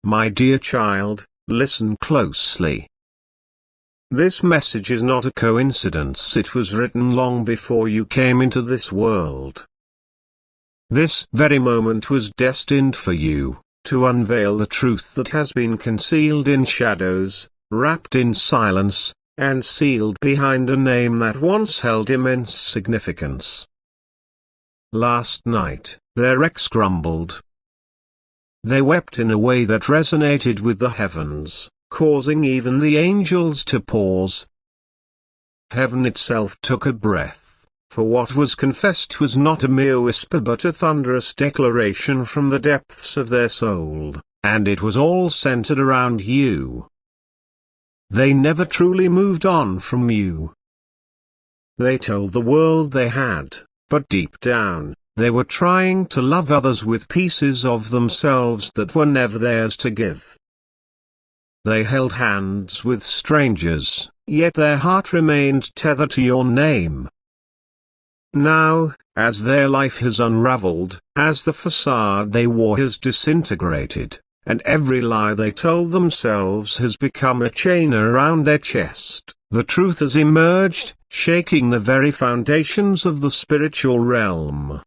My dear child, listen closely. This message is not a coincidence. It was written long before you came into this world. This very moment was destined for you, to unveil the truth that has been concealed in shadows, wrapped in silence, and sealed behind a name that once held immense significance. Last night, their ex grumbled. They wept in a way that resonated with the heavens, causing even the angels to pause. Heaven itself took a breath, for what was confessed was not a mere whisper but a thunderous declaration from the depths of their soul, and it was all centered around you. They never truly moved on from you. They told the world they had, but deep down, they were trying to love others with pieces of themselves that were never theirs to give. They held hands with strangers, yet their heart remained tethered to your name. Now, as their life has unraveled, as the facade they wore has disintegrated, and every lie they told themselves has become a chain around their chest, the truth has emerged, shaking the very foundations of the spiritual realm.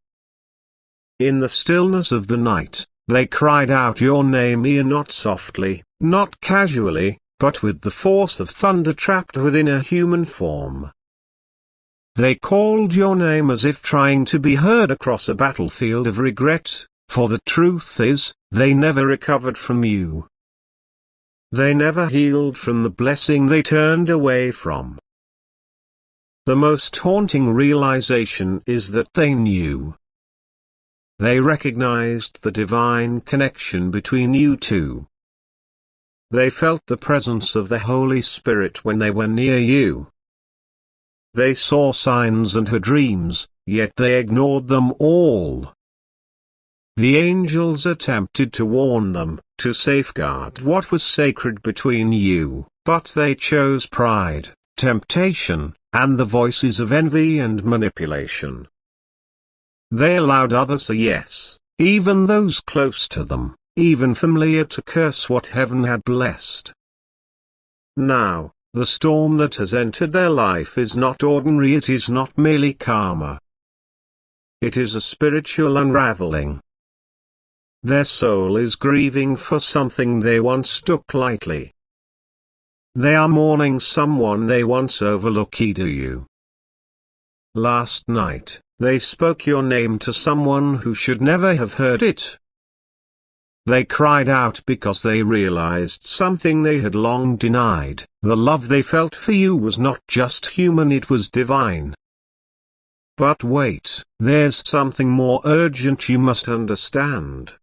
In the stillness of the night, they cried out your name, not softly, not casually, but with the force of thunder trapped within a human form. They called your name as if trying to be heard across a battlefield of regret, for the truth is, they never recovered from you. They never healed from the blessing they turned away from. The most haunting realization is that they knew. They recognized the divine connection between you two. They felt the presence of the Holy Spirit when they were near you. They saw signs and heard dreams, yet they ignored them all. The angels attempted to warn them, to safeguard what was sacred between you, but they chose pride, temptation, and the voices of envy and manipulation. They allowed others a yes, even those close to them, even familiar, to curse what heaven had blessed. Now, the storm that has entered their life is not ordinary. It is not merely karma. It is a spiritual unraveling. Their soul is grieving for something they once took lightly. They are mourning someone they once overlooked. Do you? Last night, they spoke your name to someone who should never have heard it. They cried out because they realized something they had long denied. The love they felt for you was not just human, it was divine. But wait, there's something more urgent you must understand.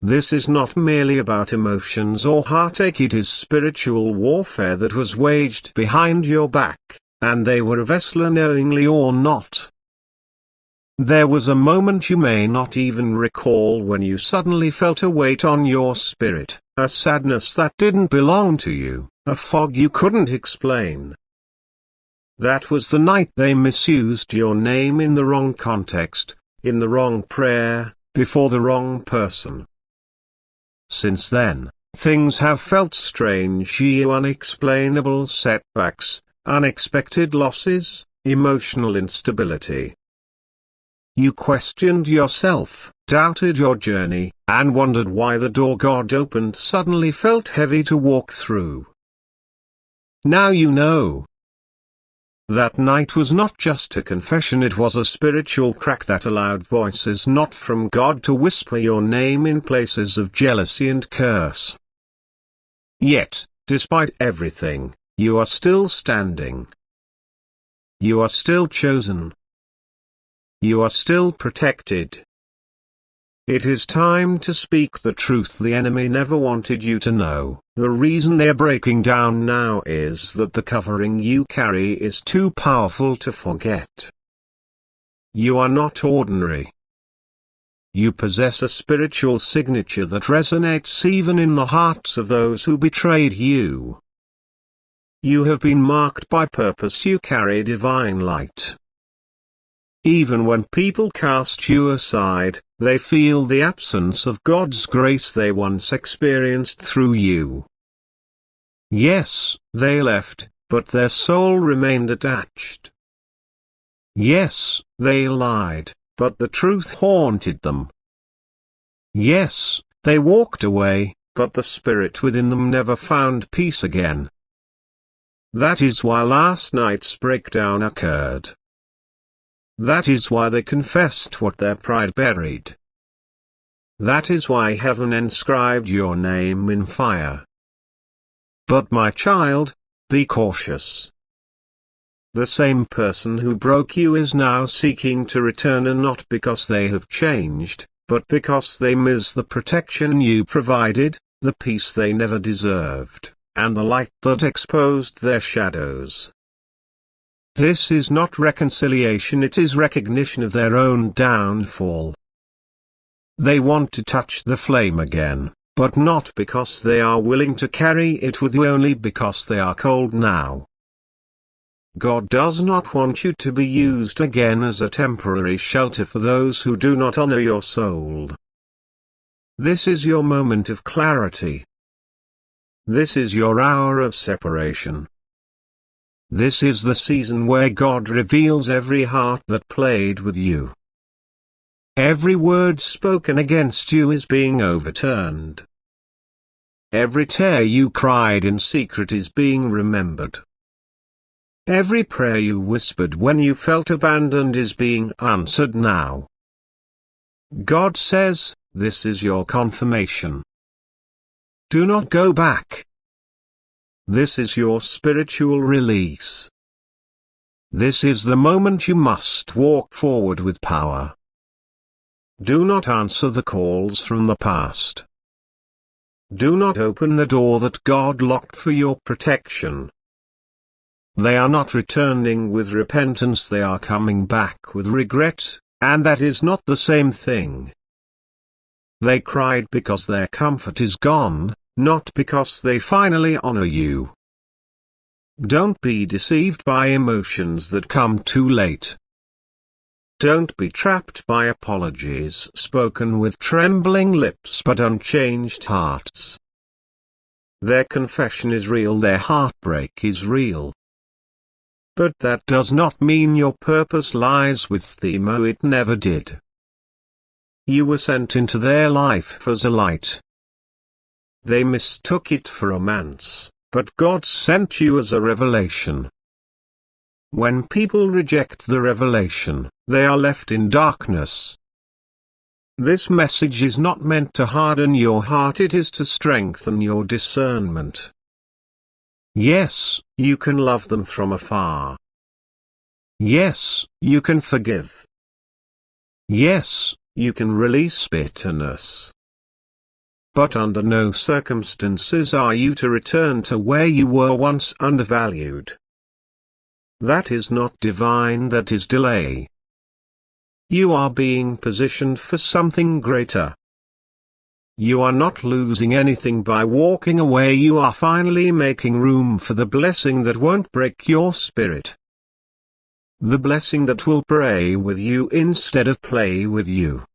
This is not merely about emotions or heartache, it is spiritual warfare that was waged behind your back, and they were a vessel knowingly or not. There was a moment you may not even recall when you suddenly felt a weight on your spirit, a sadness that didn't belong to you, a fog you couldn't explain. That was the night they misused your name in the wrong context, in the wrong prayer, before the wrong person. Since then, things have felt strange. Unexplainable setbacks, unexpected losses, emotional instability. You questioned yourself, doubted your journey, and wondered why the door God opened suddenly felt heavy to walk through. Now you know. That night was not just a confession, it was a spiritual crack that allowed voices not from God to whisper your name in places of jealousy and curse. Yet, despite everything, you are still standing. You are still chosen. You are still protected. It is time to speak the truth the enemy never wanted you to know. The reason they're breaking down now is that the covering you carry is too powerful to forget. You are not ordinary. You possess a spiritual signature that resonates even in the hearts of those who betrayed you. You have been marked by purpose. You carry divine light. Even when people cast you aside, they feel the absence of God's grace they once experienced through you. Yes, they left, but their soul remained attached. Yes, they lied, but the truth haunted them. Yes, they walked away, but the spirit within them never found peace again. That is why last night's breakdown occurred. That is why they confessed what their pride buried. That is why heaven inscribed your name in fire. But my child, be cautious. The same person who broke you is now seeking to return, and not because they have changed, but because they miss the protection you provided, the peace they never deserved, and the light that exposed their shadows. This is not reconciliation, it is recognition of their own downfall. They want to touch the flame again, but not because they are willing to carry it with you, only because they are cold now. God does not want you to be used again as a temporary shelter for those who do not honor your soul. This is your moment of clarity. This is your hour of separation. This is the season where God reveals every heart that played with you. Every word spoken against you is being overturned. Every tear you cried in secret is being remembered. Every prayer you whispered when you felt abandoned is being answered now. God says, this is your confirmation. Do not go back. This is your spiritual release. This is the moment you must walk forward with power. Do not answer the calls from the past. Do not open the door that God locked for your protection. They are not returning with repentance, they are coming back with regret, and that is not the same thing. They cried because their comfort is gone, not because they finally honor you. Don't be deceived by emotions that come too late. Don't be trapped by apologies spoken with trembling lips but unchanged hearts. Their confession is real, their heartbreak is real. But that does not mean your purpose lies with them. Oh, it never did. You were sent into their life as a light. They mistook it for romance, but God sent you as a revelation. When people reject the revelation, they are left in darkness. This message is not meant to harden your heart, it is to strengthen your discernment. Yes, you can love them from afar. Yes, you can forgive. Yes, you can release bitterness. But under no circumstances are you to return to where you were once undervalued. That is not divine, that is delay. You are being positioned for something greater. You are not losing anything by walking away, you are finally making room for the blessing that won't break your spirit. The blessing that will pray with you instead of play with you.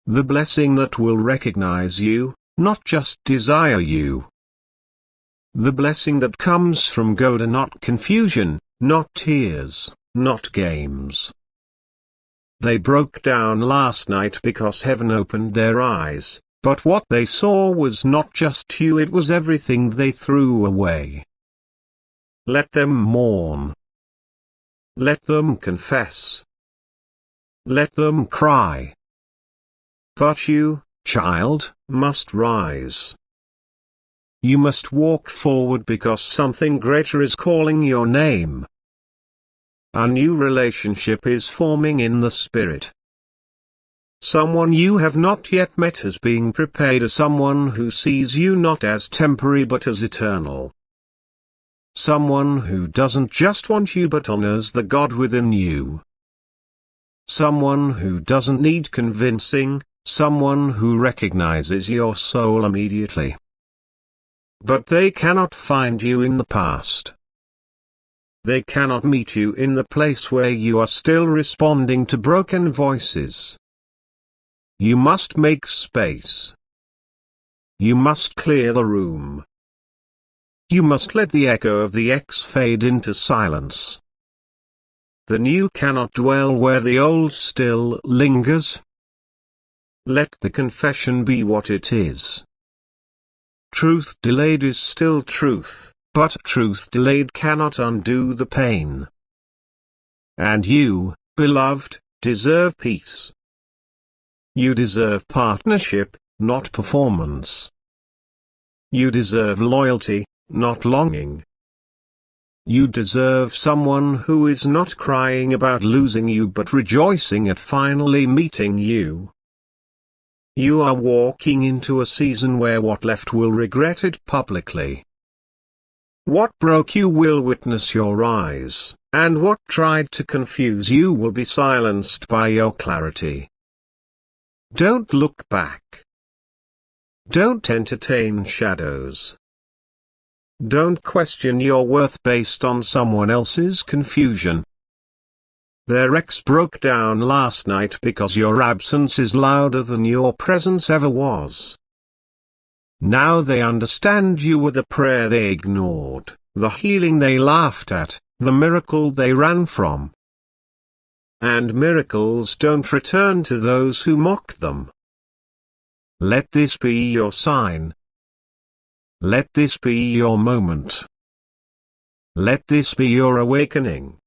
The blessing that will recognize you, not just desire you. The blessing that comes from God, and not confusion, not tears, not games. They broke down last night because heaven opened their eyes, but what they saw was not just you, it was everything they threw away. Let them mourn. Let them confess. Let them cry. But you, child, must rise. You must walk forward because something greater is calling your name. A new relationship is forming in the spirit. Someone you have not yet met is being prepared, as someone who sees you not as temporary but as eternal. Someone who doesn't just want you but honors the God within you. Someone who doesn't need convincing, someone who recognizes your soul immediately. But they cannot find you in the past. They cannot meet you in the place where you are still responding to broken voices. You must make space. You must clear the room. You must let the echo of the X fade into silence. The new cannot dwell where the old still lingers. Let the confession be what it is. Truth delayed is still truth, but truth delayed cannot undo the pain. And you, beloved, deserve peace. You deserve partnership, not performance. You deserve loyalty, not longing. You deserve someone who is not crying about losing you but rejoicing at finally meeting you. You are walking into a season where what left will regret it publicly. What broke you will witness your rise, and what tried to confuse you will be silenced by your clarity. Don't look back. Don't entertain shadows. Don't question your worth based on someone else's confusion. Their ex broke down last night because your absence is louder than your presence ever was. Now they understand you were the prayer they ignored, the healing they laughed at, the miracle they ran from. And miracles don't return to those who mock them. Let this be your sign. Let this be your moment. Let this be your awakening.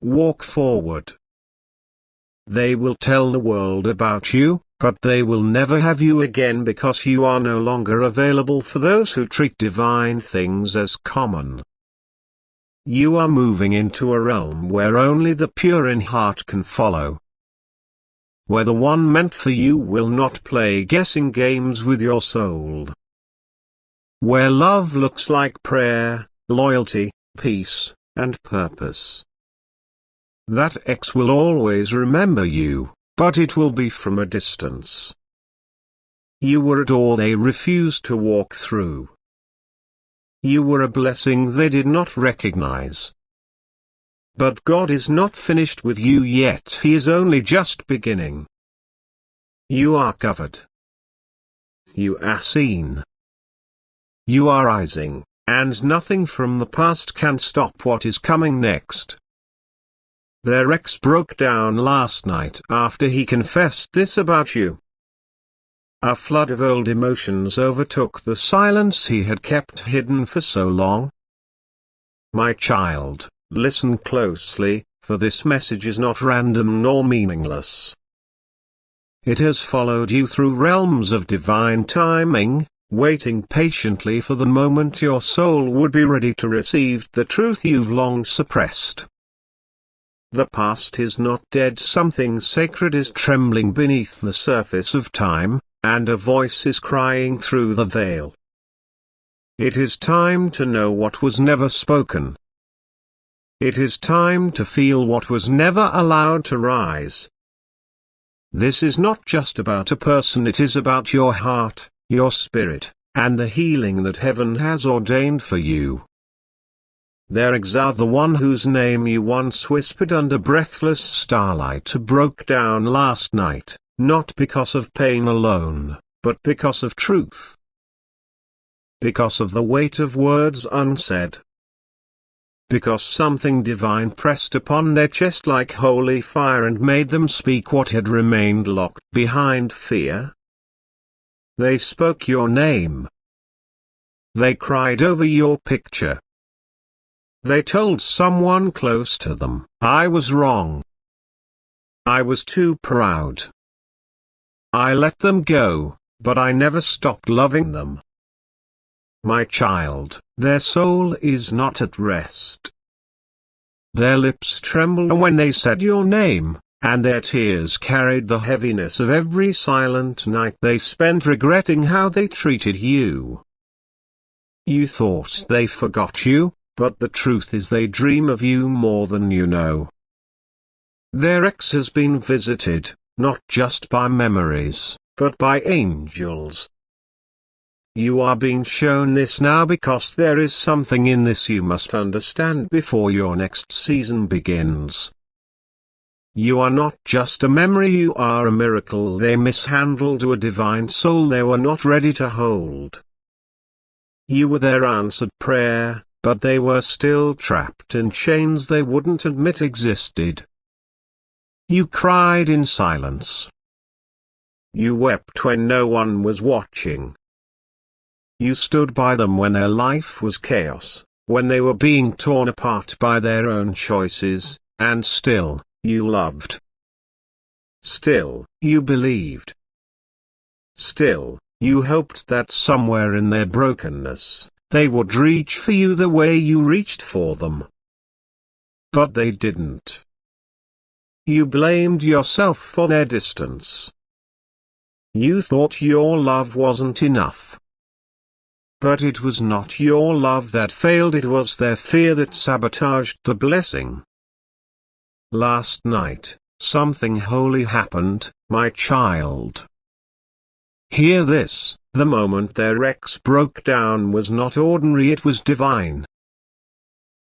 Walk forward. They will tell the world about you, but they will never have you again because you are no longer available for those who treat divine things as common. You are moving into a realm where only the pure in heart can follow. Where the one meant for you will not play guessing games with your soul. Where love looks like prayer, loyalty, peace, and purpose. That ex will always remember you, but it will be from a distance. You were a door they refused to walk through. You were a blessing they did not recognize. But God is not finished with you yet. He is only just beginning. You are covered. You are seen. You are rising, and nothing from the past can stop what is coming next. Their ex broke down last night after he confessed this about you. A flood of old emotions overtook the silence he had kept hidden for so long. My child, listen closely, for this message is not random nor meaningless. It has followed you through realms of divine timing, waiting patiently for the moment your soul would be ready to receive the truth you've long suppressed. The past is not dead. Something sacred is trembling beneath the surface of time, and a voice is crying through the veil. It is time to know what was never spoken. It is time to feel what was never allowed to rise. This is not just about a person, it is about your heart, your spirit, and the healing that heaven has ordained for you. Their ex are the one whose name you once whispered under breathless starlight broke down last night, not because of pain alone, but because of truth. Because of the weight of words unsaid. Because something divine pressed upon their chest like holy fire and made them speak what had remained locked behind fear. They spoke your name. They cried over your picture. They told someone close to them, I was wrong. I was too proud. I let them go, but I never stopped loving them. My child, their soul is not at rest. Their lips trembled when they said your name, and their tears carried the heaviness of every silent night they spent regretting how they treated you. You thought they forgot you, but the truth is they dream of you more than you know. Their ex has been visited, not just by memories, but by angels. You are being shown this now because there is something in this you must understand before your next season begins. You are not just a memory, you are a miracle they mishandled to a divine soul they were not ready to hold. You were their answered prayer, but they were still trapped in chains they wouldn't admit existed. You cried in silence. You wept when no one was watching. You stood by them when their life was chaos, when they were being torn apart by their own choices, and still, you loved. Still, you believed. Still, you hoped that somewhere in their brokenness, they would reach for you the way you reached for them. But they didn't. You blamed yourself for their distance. You thought your love wasn't enough. But it was not your love that failed, it was their fear that sabotaged the blessing. Last night, something holy happened, my child. Hear this, the moment their ex broke down was not ordinary, it was divine.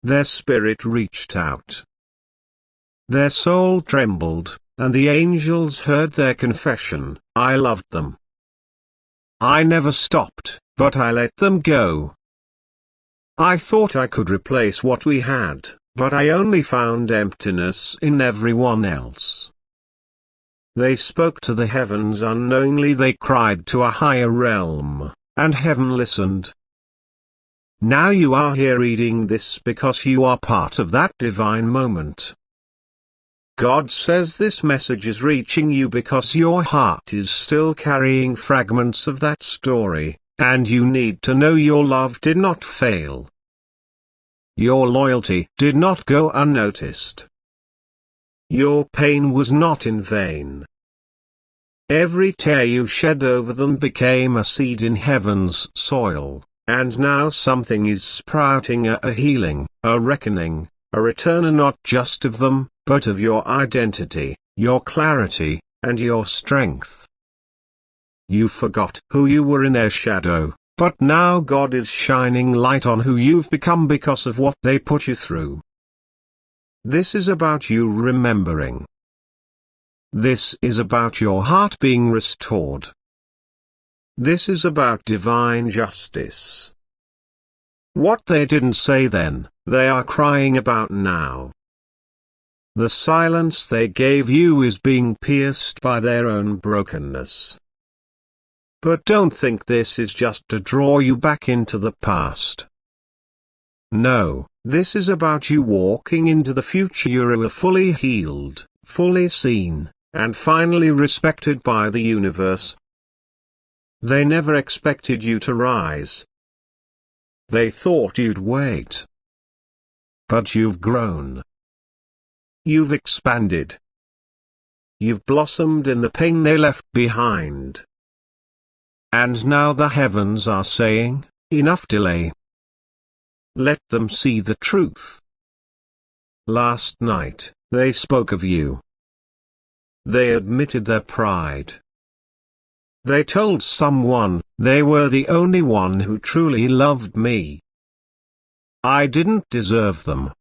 Their spirit reached out. Their soul trembled, and the angels heard their confession, I loved them. I never stopped, but I let them go. I thought I could replace what we had, but I only found emptiness in everyone else. They spoke to the heavens unknowingly, they cried to a higher realm, and heaven listened. Now you are here reading this because you are part of that divine moment. God says this message is reaching you because your heart is still carrying fragments of that story, and you need to know your love did not fail. Your loyalty did not go unnoticed. Your pain was not in vain. Every tear you shed over them became a seed in heaven's soil, and now something is sprouting, a healing, a reckoning, a return not just of them, but of your identity, your clarity, and your strength. You forgot who you were in their shadow, but now God is shining light on who you've become because of what they put you through. This is about you remembering. This is about your heart being restored. This is about divine justice. What they didn't say then, they are crying about now. The silence they gave you is being pierced by their own brokenness. But don't think this is just to draw you back into the past. No, this is about you walking into the future. You are fully healed, fully seen, and finally respected by the universe. They never expected you to rise. They thought you'd wait. But you've grown. You've expanded. You've blossomed in the pain they left behind. And now the heavens are saying, enough delay. Let them see the truth. Last night, they spoke of you. They admitted their pride. They told someone, they were the only one who truly loved me. I didn't deserve them.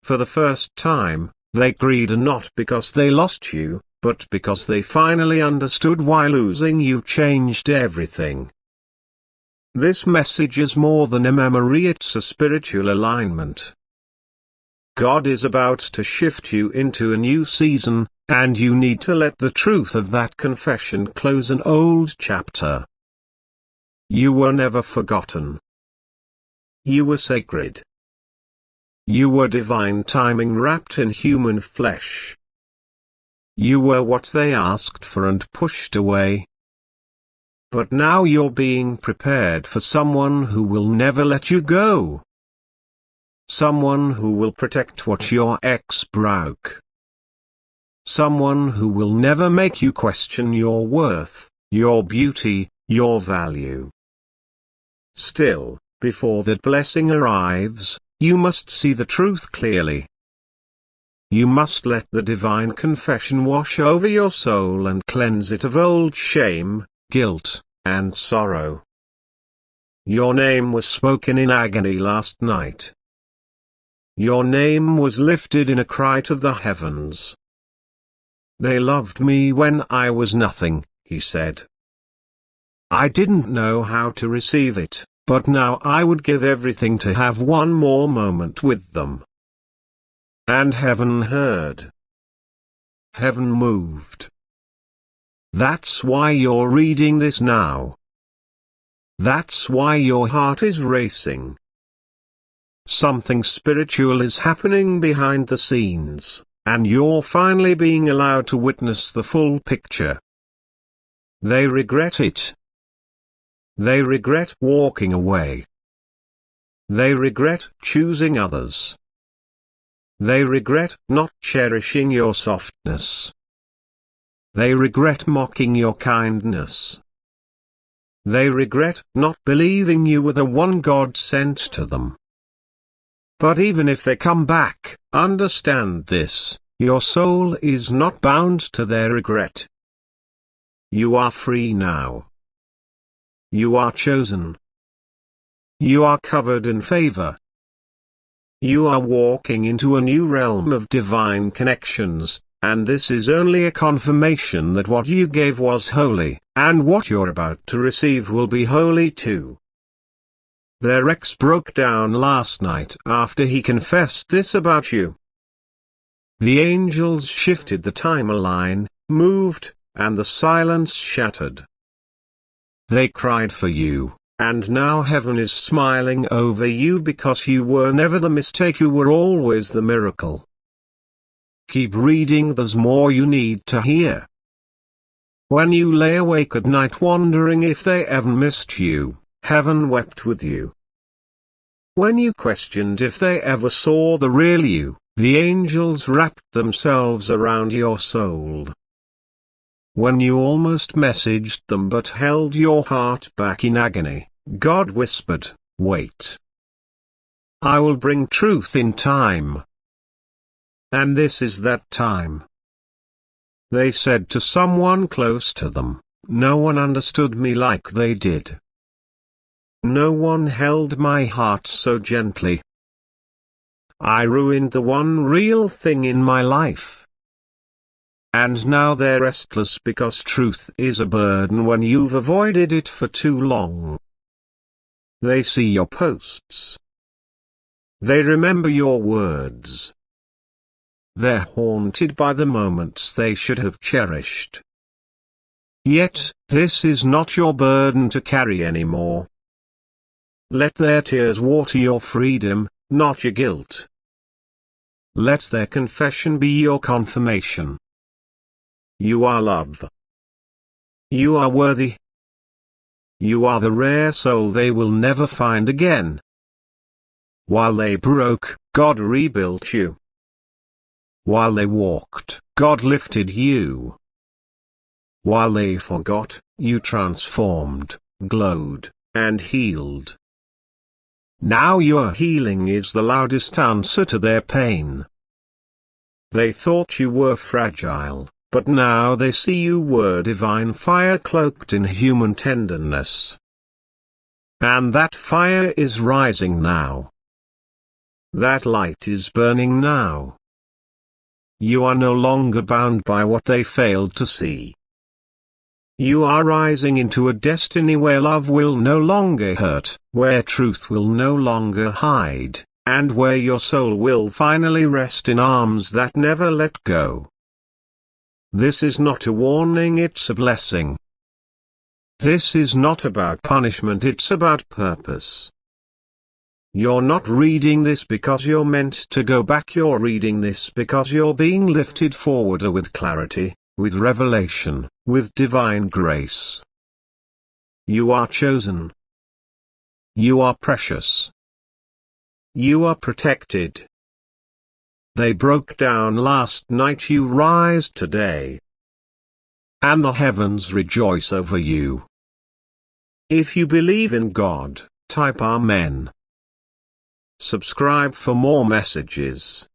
For the first time, they grieved not because they lost you, but because they finally understood why losing you changed everything. This message is more than a memory, it's a spiritual alignment. God is about to shift you into a new season, and you need to let the truth of that confession close an old chapter. You were never forgotten. You were sacred. You were divine timing wrapped in human flesh. You were what they asked for and pushed away. But now you're being prepared for someone who will never let you go. Someone who will protect what your ex broke. Someone who will never make you question your worth, your beauty, your value. Still, before that blessing arrives, you must see the truth clearly. You must let the divine confession wash over your soul and cleanse it of old shame, guilt, and sorrow. Your name was spoken in agony last night. Your name was lifted in a cry to the heavens. They loved me when I was nothing, he said. I didn't know how to receive it, but now I would give everything to have one more moment with them. And heaven heard. Heaven moved. That's why you're reading this now. That's why your heart is racing. Something spiritual is happening behind the scenes, and you're finally being allowed to witness the full picture. They regret it. They regret walking away. They regret choosing others. They regret not cherishing your softness. They regret mocking your kindness. They regret not believing you were the one God sent to them. But even if they come back, understand this, your soul is not bound to their regret. You are free now. You are chosen. You are covered in favor. You are walking into a new realm of divine connections, and this is only a confirmation that what you gave was holy, and what you're about to receive will be holy too. Their ex broke down last night after he confessed this about you. The angels shifted the timeline, moved, and the silence shattered. They cried for you, and now heaven is smiling over you because you were never the mistake, you were always the miracle. Keep reading, there's more you need to hear. When you lay awake at night wondering if they ever missed you, heaven wept with you. When you questioned if they ever saw the real you, the angels wrapped themselves around your soul. When you almost messaged them but held your heart back in agony, God whispered, wait. I will bring truth in time. And this is that time. They said to someone close to them, no one understood me like they did. No one held my heart so gently. I ruined the one real thing in my life. And now they're restless because truth is a burden when you've avoided it for too long. They see your posts. They remember your words. They're haunted by the moments they should have cherished. Yet, this is not your burden to carry anymore. Let their tears water your freedom, not your guilt. Let their confession be your confirmation. You are love. You are worthy. You are the rare soul they will never find again. While they broke, God rebuilt you. While they walked, God lifted you. While they forgot, you transformed, glowed, and healed. Now your healing is the loudest answer to their pain. They thought you were fragile, but now they see you were divine fire cloaked in human tenderness. And that fire is rising now. That light is burning now. You are no longer bound by what they failed to see. You are rising into a destiny where love will no longer hurt, where truth will no longer hide, and where your soul will finally rest in arms that never let go. This is not a warning, it's a blessing. This is not about punishment, it's about purpose. You're not reading this because you're meant to go back, you're reading this because you're being lifted forward with clarity, with revelation, with divine grace. You are chosen. You are precious. You are protected. They broke down last night, you rise today. And the heavens rejoice over you. If you believe in God, type Amen. Subscribe for more messages.